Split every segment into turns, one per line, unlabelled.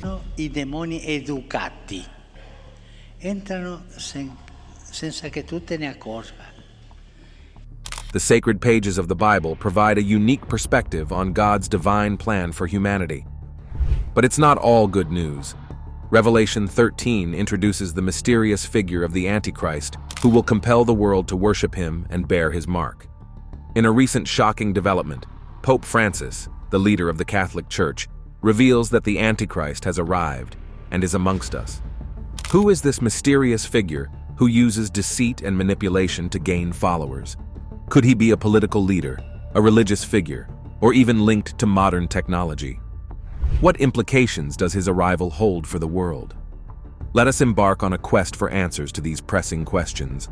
sono I demoni educati. Entrano senza che tu te ne accorga.
The sacred pages of the Bible provide a unique perspective on God's divine plan for humanity. But it's not all good news. Revelation 13 introduces the mysterious figure of the Antichrist, who will compel the world to worship him and bear his mark. In a recent shocking development, Pope Francis, the leader of the Catholic Church, reveals that the Antichrist has arrived and is amongst us. Who is this mysterious figure who uses deceit and manipulation to gain followers? Could he be a political leader, a religious figure, or even linked to modern technology? What implications does his arrival hold for the world? Let us embark on a quest for answers to these pressing questions.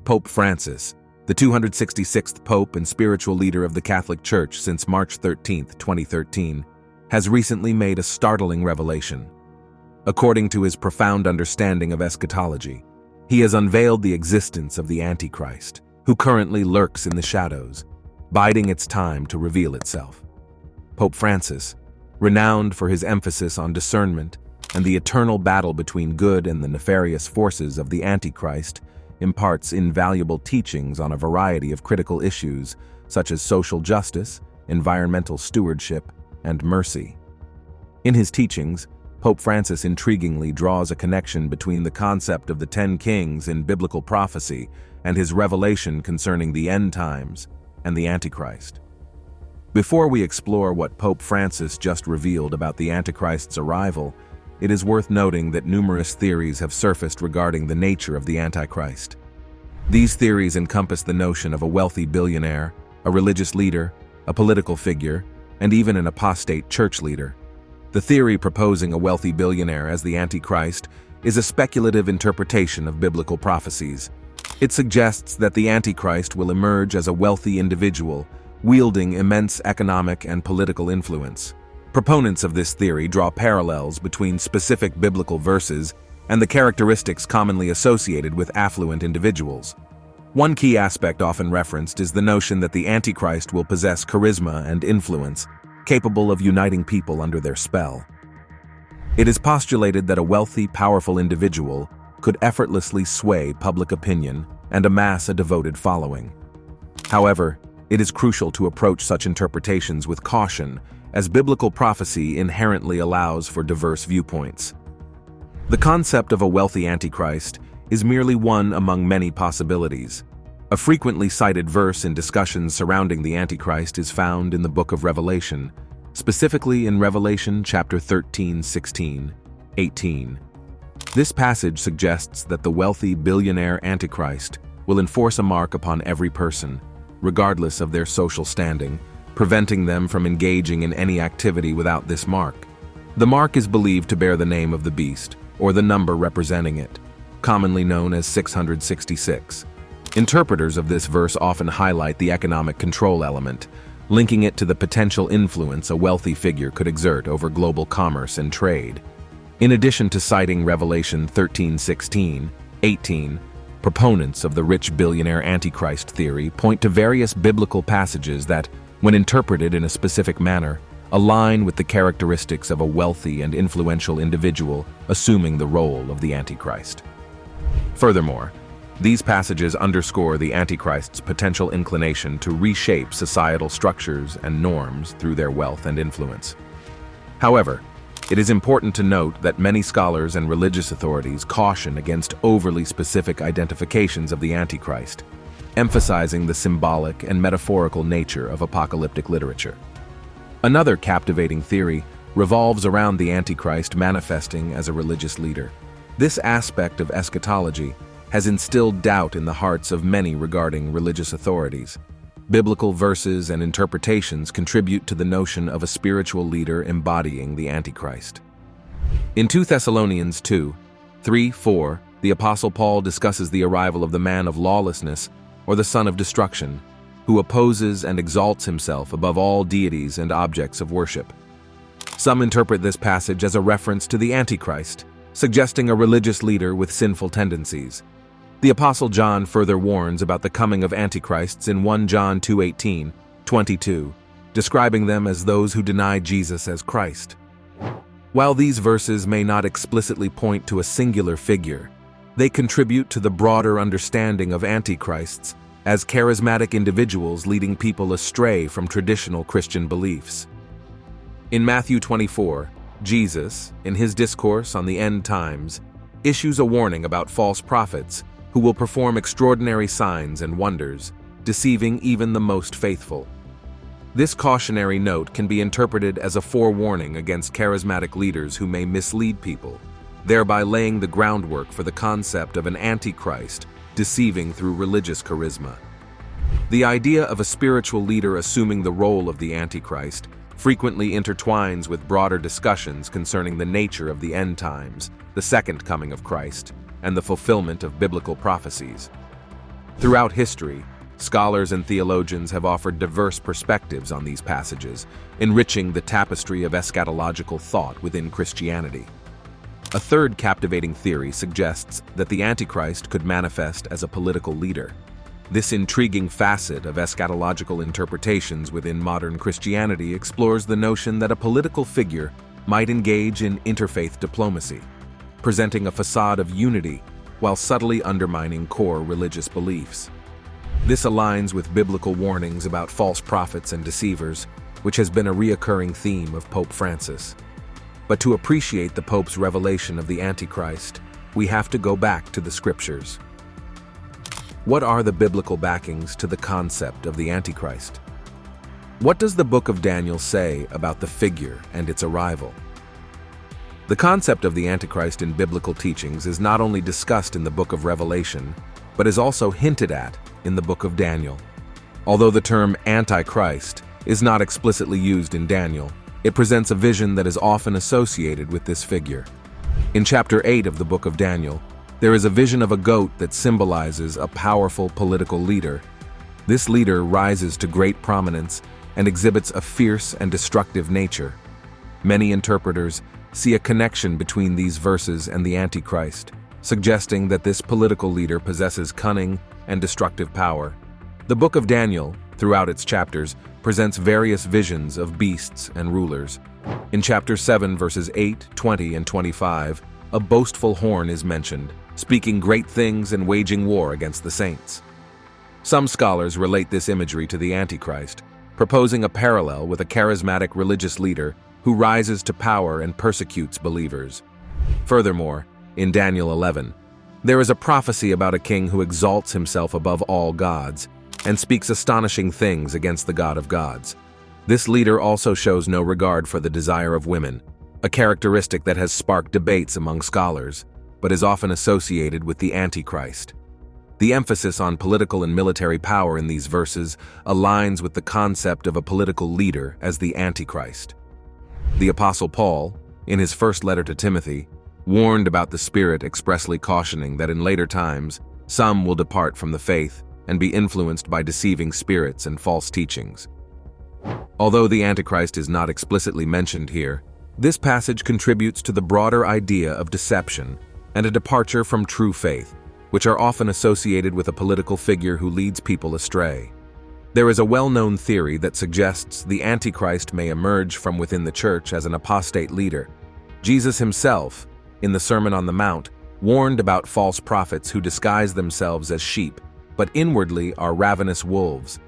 Pope Francis, the 266th Pope and spiritual leader of the Catholic Church since March 13, 2013, has recently made a startling revelation. According to his profound understanding of eschatology, he has unveiled the existence of the Antichrist, who currently lurks in the shadows, biding its time to reveal itself. Pope Francis, renowned for his emphasis on discernment and the eternal battle between good and the nefarious forces of the Antichrist, imparts invaluable teachings on a variety of critical issues such as social justice, environmental stewardship, and mercy. In his teachings, Pope Francis intriguingly draws a connection between the concept of the 10 kings in biblical prophecy and his revelation concerning the end times and the Antichrist. Before we explore what Pope Francis just revealed about the Antichrist's arrival, it is worth noting that numerous theories have surfaced regarding the nature of the Antichrist. These theories encompass the notion of a wealthy billionaire, a religious leader, a political figure, and even an apostate church leader. The theory proposing a wealthy billionaire as the Antichrist is a speculative interpretation of biblical prophecies. It suggests that the Antichrist will emerge as a wealthy individual, wielding immense economic and political influence. Proponents of this theory draw parallels between specific biblical verses and the characteristics commonly associated with affluent individuals. One key aspect often referenced is the notion that the Antichrist will possess charisma and influence, capable of uniting people under their spell. It is postulated that a wealthy, powerful individual could effortlessly sway public opinion and amass a devoted following. However, it is crucial to approach such interpretations with caution, as biblical prophecy inherently allows for diverse viewpoints. The concept of a wealthy Antichrist is merely one among many possibilities. A frequently cited verse in discussions surrounding the Antichrist is found in the book of Revelation, specifically in Revelation chapter 13, 16, 18. This passage suggests that the wealthy billionaire Antichrist will enforce a mark upon every person, regardless of their social standing, preventing them from engaging in any activity without this mark. The mark is believed to bear the name of the beast, or the number representing it, commonly known as 666. Interpreters of this verse often highlight the economic control element, linking it to the potential influence a wealthy figure could exert over global commerce and trade. In addition to citing Revelation 13:16, 18, proponents of the rich billionaire Antichrist theory point to various biblical passages that, when interpreted in a specific manner, align with the characteristics of a wealthy and influential individual assuming the role of the Antichrist. Furthermore, these passages underscore the Antichrist's potential inclination to reshape societal structures and norms through their wealth and influence. However, it is important to note that many scholars and religious authorities caution against overly specific identifications of the Antichrist, emphasizing the symbolic and metaphorical nature of apocalyptic literature. Another captivating theory revolves around the Antichrist manifesting as a religious leader. This aspect of eschatology has instilled doubt in the hearts of many regarding religious authorities. Biblical verses and interpretations contribute to the notion of a spiritual leader embodying the Antichrist. In 2 Thessalonians 2, 3, 4, the Apostle Paul discusses the arrival of the man of lawlessness, or the son of destruction, who opposes and exalts himself above all deities and objects of worship. Some interpret this passage as a reference to the Antichrist, suggesting a religious leader with sinful tendencies. The Apostle John further warns about the coming of antichrists in 1 John 2:18, 22, describing them as those who deny Jesus as Christ. While these verses may not explicitly point to a singular figure, they contribute to the broader understanding of antichrists as charismatic individuals leading people astray from traditional Christian beliefs. In Matthew 24, Jesus, in his discourse on the end times, issues a warning about false prophets who will perform extraordinary signs and wonders, deceiving even the most faithful. This cautionary note can be interpreted as a forewarning against charismatic leaders who may mislead people, thereby laying the groundwork for the concept of an antichrist deceiving through religious charisma. The idea of a spiritual leader assuming the role of the antichrist frequently intertwines with broader discussions concerning the nature of the end times, the second coming of Christ, and the fulfillment of biblical prophecies. Throughout history, scholars and theologians have offered diverse perspectives on these passages, enriching the tapestry of eschatological thought within Christianity. A third captivating theory suggests that the Antichrist could manifest as a political leader. This intriguing facet of eschatological interpretations within modern Christianity explores the notion that a political figure might engage in interfaith diplomacy, presenting a facade of unity while subtly undermining core religious beliefs. This aligns with biblical warnings about false prophets and deceivers, which has been a recurring theme of Pope Francis. But to appreciate the Pope's revelation of the Antichrist, we have to go back to the Scriptures. What are the biblical backings to the concept of the Antichrist? What does the book of Daniel say about the figure and its arrival? The concept of the Antichrist in biblical teachings is not only discussed in the book of Revelation, but is also hinted at in the book of Daniel. Although the term Antichrist is not explicitly used in Daniel, it presents a vision that is often associated with this figure. In chapter 8 of the book of Daniel, there is a vision of a goat that symbolizes a powerful political leader. This leader rises to great prominence and exhibits a fierce and destructive nature. Many interpreters see a connection between these verses and the Antichrist, suggesting that this political leader possesses cunning and destructive power. The book of Daniel, throughout its chapters, presents various visions of beasts and rulers. In chapter 7, verses 8, 20, and 25, a boastful horn is mentioned, speaking great things and waging war against the saints. Some scholars relate this imagery to the Antichrist, proposing a parallel with a charismatic religious leader who rises to power and persecutes believers. Furthermore, in Daniel 11, there is a prophecy about a king who exalts himself above all gods and speaks astonishing things against the God of gods. This leader also shows no regard for the desire of women, a characteristic that has sparked debates among scholars, but is often associated with the Antichrist. The emphasis on political and military power in these verses aligns with the concept of a political leader as the Antichrist. The Apostle Paul, in his first letter to Timothy, warned about the Spirit, expressly cautioning that in later times some will depart from the faith and be influenced by deceiving spirits and false teachings. Although the Antichrist is not explicitly mentioned here, this passage contributes to the broader idea of deception and a departure from true faith, which are often associated with a political figure who leads people astray. There is a well-known theory that suggests the Antichrist may emerge from within the church as an apostate leader. Jesus himself, in the Sermon on the Mount, warned about false prophets who disguise themselves as sheep, but inwardly are ravenous wolves.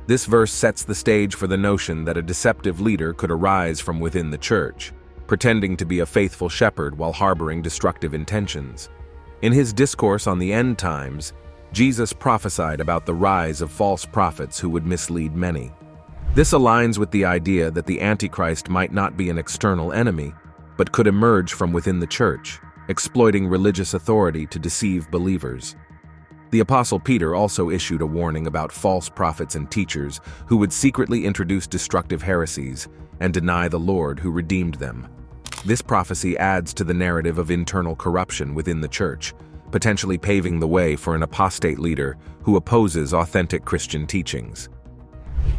This verse sets the stage for the notion that a deceptive leader could arise from within the church, pretending to be a faithful shepherd while harboring destructive intentions. In his discourse on the end times, Jesus prophesied about the rise of false prophets who would mislead many. This aligns with the idea that the Antichrist might not be an external enemy, but could emerge from within the church, exploiting religious authority to deceive believers. The Apostle Peter also issued a warning about false prophets and teachers who would secretly introduce destructive heresies and deny the Lord who redeemed them. This prophecy adds to the narrative of internal corruption within the church, potentially paving the way for an apostate leader who opposes authentic Christian teachings.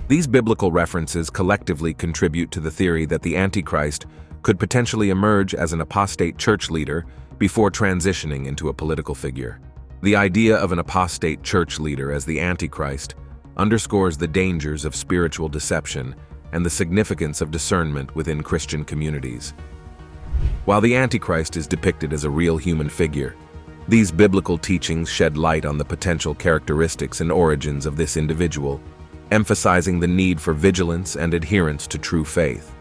These biblical references collectively contribute to the theory that the Antichrist could potentially emerge as an apostate church leader before transitioning into a political figure. The idea of an apostate church leader as the Antichrist underscores the dangers of spiritual deception and the significance of discernment within Christian communities. While the Antichrist is depicted as a real human figure, these biblical teachings shed light on the potential characteristics and origins of this individual, emphasizing the need for vigilance and adherence to true faith.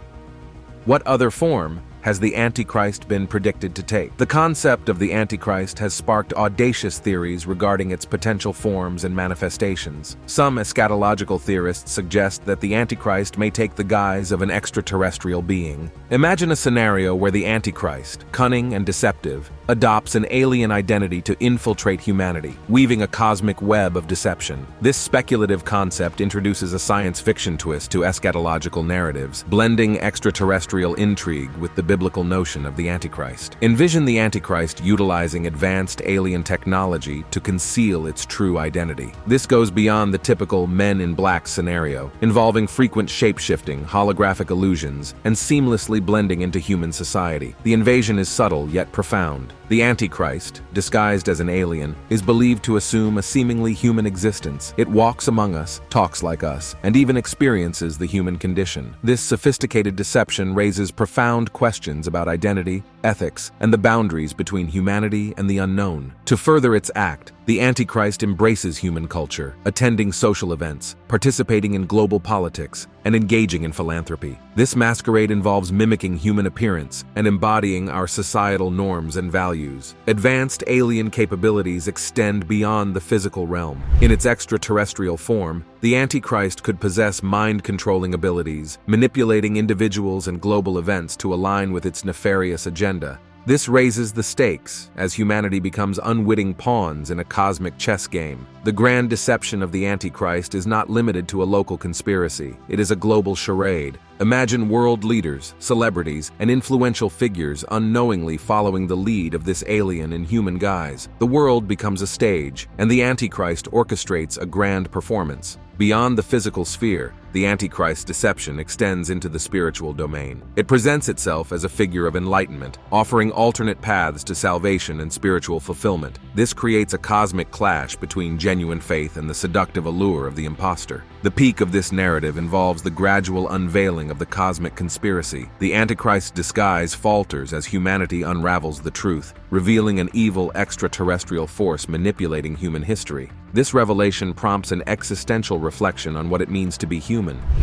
What other form has the Antichrist been predicted to take? The concept of the Antichrist has sparked audacious theories regarding its potential forms and manifestations. Some eschatological theorists suggest that the Antichrist may take the guise of an extraterrestrial being. Imagine a scenario where the Antichrist, cunning and deceptive, adopts an alien identity to infiltrate humanity, weaving a cosmic web of deception. This speculative concept introduces a science fiction twist to eschatological narratives, blending extraterrestrial intrigue with the biblical notion of the Antichrist. Envision the Antichrist utilizing advanced alien technology to conceal its true identity. This goes beyond the typical Men in Black scenario, involving frequent shape-shifting, holographic illusions, and seamlessly blending into human society. The invasion is subtle yet profound. The Antichrist, disguised as an alien, is believed to assume a seemingly human existence. It walks among us, talks like us, and even experiences the human condition. This sophisticated deception raises profound questions about identity, ethics, and the boundaries between humanity and the unknown. To further its act, the Antichrist embraces human culture, attending social events, participating in global politics, and engaging in philanthropy. This masquerade involves mimicking human appearance and embodying our societal norms and values. Advanced alien capabilities extend beyond the physical realm. In its extraterrestrial form, the Antichrist could possess mind-controlling abilities, manipulating individuals and global events to align with its nefarious agenda. This raises the stakes as humanity becomes unwitting pawns in a cosmic chess game. The grand deception of the Antichrist is not limited to a local conspiracy. It is a global charade. Imagine world leaders, celebrities, and influential figures unknowingly following the lead of this alien in human guise. The world becomes a stage, and the Antichrist orchestrates a grand performance. Beyond the physical sphere, the Antichrist deception extends into the spiritual domain. It presents itself as a figure of enlightenment, offering alternate paths to salvation and spiritual fulfillment. This creates a cosmic clash between genuine faith and the seductive allure of the impostor. The peak of this narrative involves the gradual unveiling of the cosmic conspiracy. The Antichrist's disguise falters as humanity unravels the truth, revealing an evil extraterrestrial force manipulating human history. This revelation prompts an existential reflection on what it means to be human.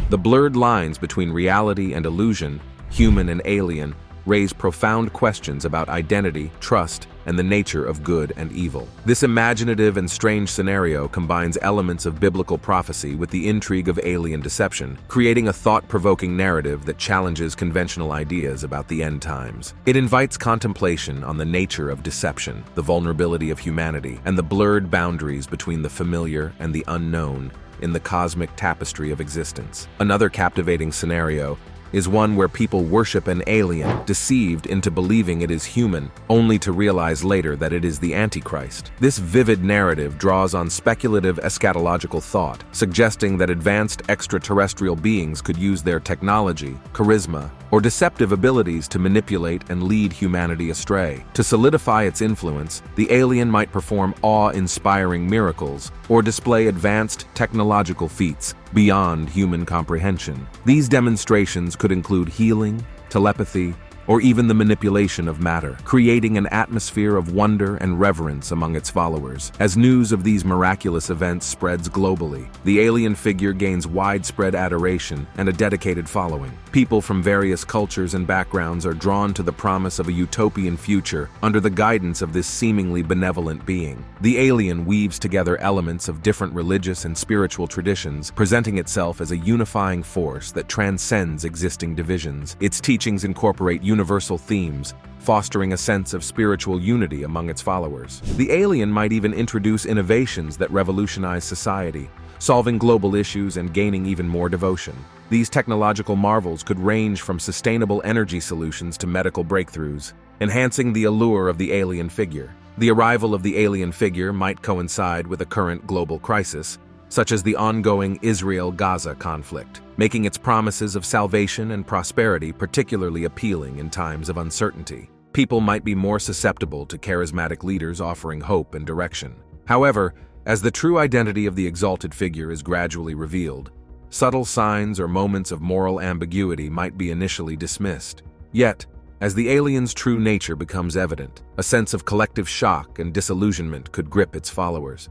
The blurred lines between reality and illusion, human and alien, raise profound questions about identity, trust, and the nature of good and evil. This imaginative and strange scenario combines elements of biblical prophecy with the intrigue of alien deception, creating a thought-provoking narrative that challenges conventional ideas about the end times. It invites contemplation on the nature of deception, the vulnerability of humanity, and the blurred boundaries between the familiar and the unknown in the cosmic tapestry of existence. Another captivating scenario is one where people worship an alien, deceived into believing it is human, only to realize later that it is the Antichrist. This vivid narrative draws on speculative eschatological thought, suggesting that advanced extraterrestrial beings could use their technology, charisma, or deceptive abilities to manipulate and lead humanity astray. To solidify its influence, the alien might perform awe-inspiring miracles or display advanced technological feats beyond human comprehension. These demonstrations could include healing, telepathy, or even the manipulation of matter, creating an atmosphere of wonder and reverence among its followers. As news of these miraculous events spreads globally, the alien figure gains widespread adoration and a dedicated following. People from various cultures and backgrounds are drawn to the promise of a utopian future under the guidance of this seemingly benevolent being. The alien weaves together elements of different religious and spiritual traditions, presenting itself as a unifying force that transcends existing divisions. Its teachings incorporate universal themes, fostering a sense of spiritual unity among its followers. The alien might even introduce innovations that revolutionize society, solving global issues and gaining even more devotion. These technological marvels could range from sustainable energy solutions to medical breakthroughs, enhancing the allure of the alien figure. The arrival of the alien figure might coincide with a current global crisis, such as the ongoing Israel-Gaza conflict, making its promises of salvation and prosperity particularly appealing in times of uncertainty. People might be more susceptible to charismatic leaders offering hope and direction. However, as the true identity of the exalted figure is gradually revealed, Subtle signs or moments of moral ambiguity might be initially dismissed. Yet, as the alien's true nature becomes evident, a sense of collective shock and disillusionment could grip its followers.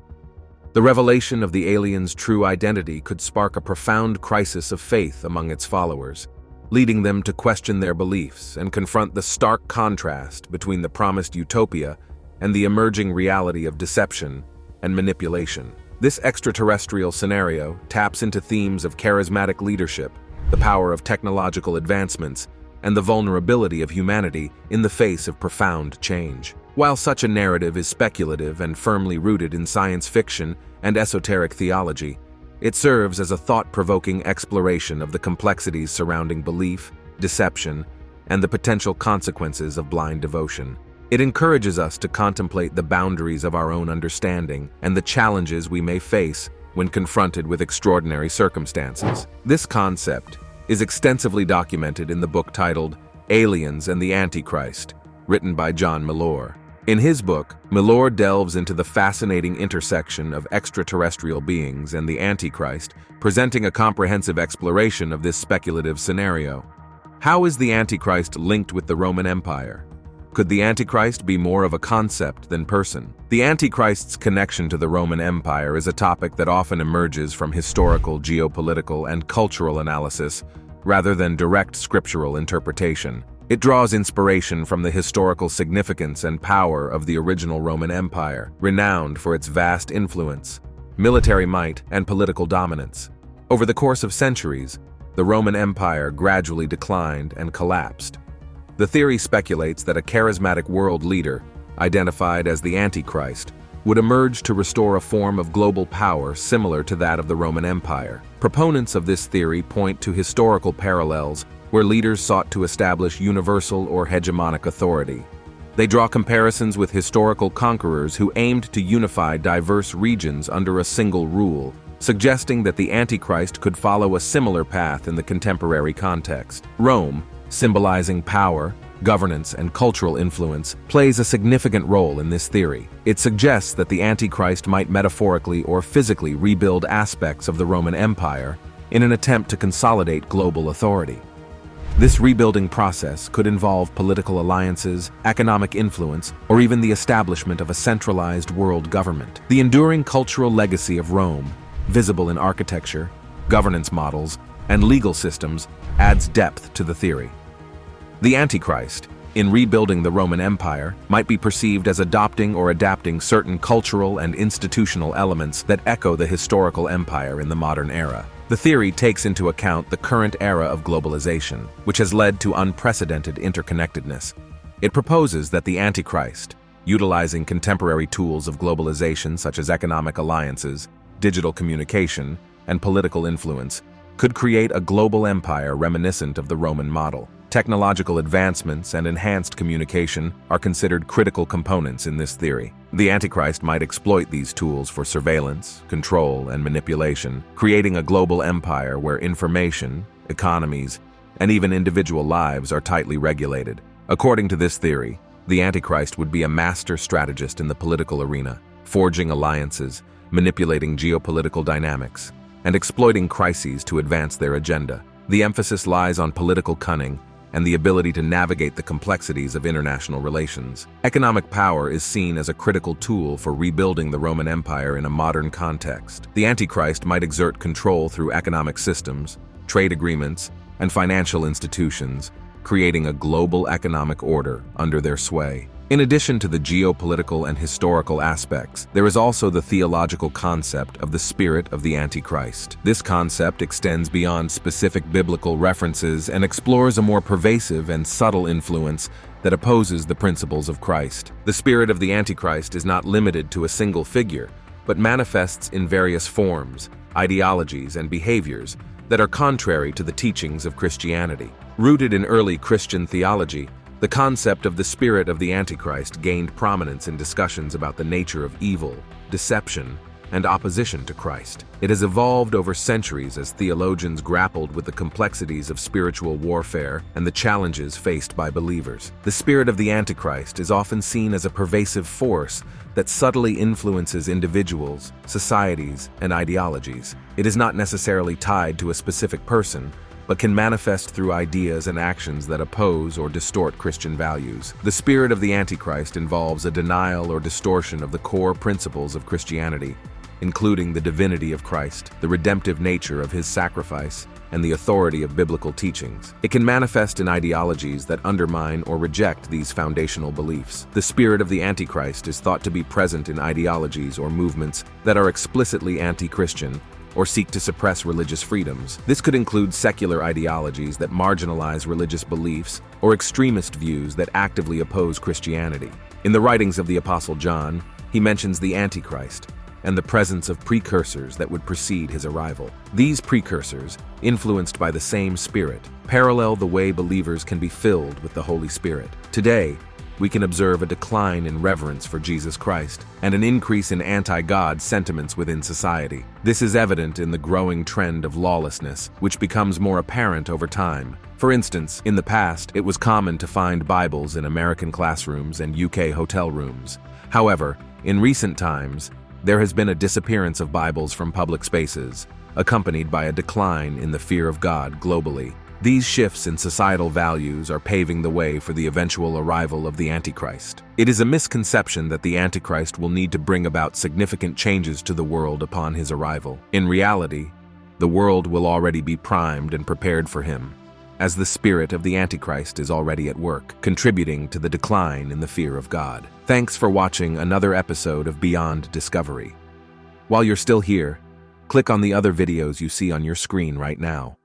The revelation of the alien's true identity could spark a profound crisis of faith among its followers, leading them to question their beliefs and confront the stark contrast between the promised utopia and the emerging reality of deception and manipulation. This extraterrestrial scenario taps into themes of charismatic leadership, the power of technological advancements, and the vulnerability of humanity in the face of profound change. While such a narrative is speculative and firmly rooted in science fiction and esoteric theology, it serves as a thought-provoking exploration of the complexities surrounding belief, deception, and the potential consequences of blind devotion. It encourages us to contemplate the boundaries of our own understanding and the challenges we may face when confronted with extraordinary circumstances. This concept is extensively documented in the book titled Aliens and the Antichrist, written by John Milor. In his book, Milor delves into the fascinating intersection of extraterrestrial beings and the Antichrist, presenting a comprehensive exploration of this speculative scenario. How is the Antichrist linked with the Roman Empire? Could the Antichrist be more of a concept than person? The Antichrist's connection to the Roman Empire is a topic that often emerges from historical, geopolitical, and cultural analysis, rather than direct scriptural interpretation. It draws inspiration from the historical significance and power of the original Roman Empire, renowned for its vast influence, military might, and political dominance. Over the course of centuries, the Roman Empire gradually declined and collapsed. The theory speculates that a charismatic world leader, identified as the Antichrist, would emerge to restore a form of global power similar to that of the Roman Empire. Proponents of this theory point to historical parallels where leaders sought to establish universal or hegemonic authority. They draw comparisons with historical conquerors who aimed to unify diverse regions under a single rule, suggesting that the Antichrist could follow a similar path in the contemporary context. Rome, symbolizing power, governance, and cultural influence, plays a significant role in this theory. It suggests that the Antichrist might metaphorically or physically rebuild aspects of the Roman Empire in an attempt to consolidate global authority. This rebuilding process could involve political alliances, economic influence, or even the establishment of a centralized world government. The enduring cultural legacy of Rome, visible in architecture, governance models, and legal systems, adds depth to the theory. The Antichrist, in rebuilding the Roman Empire, might be perceived as adopting or adapting certain cultural and institutional elements that echo the historical empire in the modern era. The theory takes into account the current era of globalization, which has led to unprecedented interconnectedness. It proposes that the Antichrist, utilizing contemporary tools of globalization such as economic alliances, digital communication, and political influence, could create a global empire reminiscent of the Roman model. Technological advancements and enhanced communication are considered critical components in this theory. The Antichrist might exploit these tools for surveillance, control, and manipulation, creating a global empire where information, economies, and even individual lives are tightly regulated. According to this theory, the Antichrist would be a master strategist in the political arena, forging alliances, manipulating geopolitical dynamics, and exploiting crises to advance their agenda. The emphasis lies on political cunning and the ability to navigate the complexities of international relations. Economic power is seen as a critical tool for rebuilding the Roman Empire in a modern context. The Antichrist might exert control through economic systems, trade agreements, and financial institutions, creating a global economic order under their sway. In addition to the geopolitical and historical aspects, there is also the theological concept of the spirit of the Antichrist. This concept extends beyond specific biblical references and explores a more pervasive and subtle influence that opposes the principles of Christ. The spirit of the Antichrist is not limited to a single figure, but manifests in various forms, ideologies, and behaviors that are contrary to the teachings of Christianity. Rooted in early Christian theology, the concept of the spirit of the Antichrist gained prominence in discussions about the nature of evil, deception, and opposition to Christ. It has evolved over centuries as theologians grappled with the complexities of spiritual warfare and the challenges faced by believers. The spirit of the Antichrist is often seen as a pervasive force that subtly influences individuals, societies, and ideologies. It is not necessarily tied to a specific person, but can manifest through ideas and actions that oppose or distort Christian values. The spirit of the Antichrist involves a denial or distortion of the core principles of Christianity, including the divinity of Christ, the redemptive nature of his sacrifice, and the authority of biblical teachings. It can manifest in ideologies that undermine or reject these foundational beliefs. The spirit of the Antichrist is thought to be present in ideologies or movements that are explicitly anti-Christian or seek to suppress religious freedoms. This could include secular ideologies that marginalize religious beliefs or extremist views that actively oppose Christianity. In the writings of the Apostle John, he mentions the Antichrist and the presence of precursors that would precede his arrival. These precursors, influenced by the same Spirit, parallel the way believers can be filled with the Holy Spirit. Today, we can observe a decline in reverence for Jesus Christ and an increase in anti-God sentiments within society. This is evident in the growing trend of lawlessness, which becomes more apparent over time. For instance, in the past, it was common to find Bibles in American classrooms and UK hotel rooms. However, in recent times, there has been a disappearance of Bibles from public spaces, accompanied by a decline in the fear of God globally. These shifts in societal values are paving the way for the eventual arrival of the Antichrist. It is a misconception that the Antichrist will need to bring about significant changes to the world upon his arrival. In reality, the world will already be primed and prepared for him, as the spirit of the Antichrist is already at work, contributing to the decline in the fear of God. Thanks for watching another episode of Beyond Discovery. While you're still here, click on the other videos you see on your screen right now.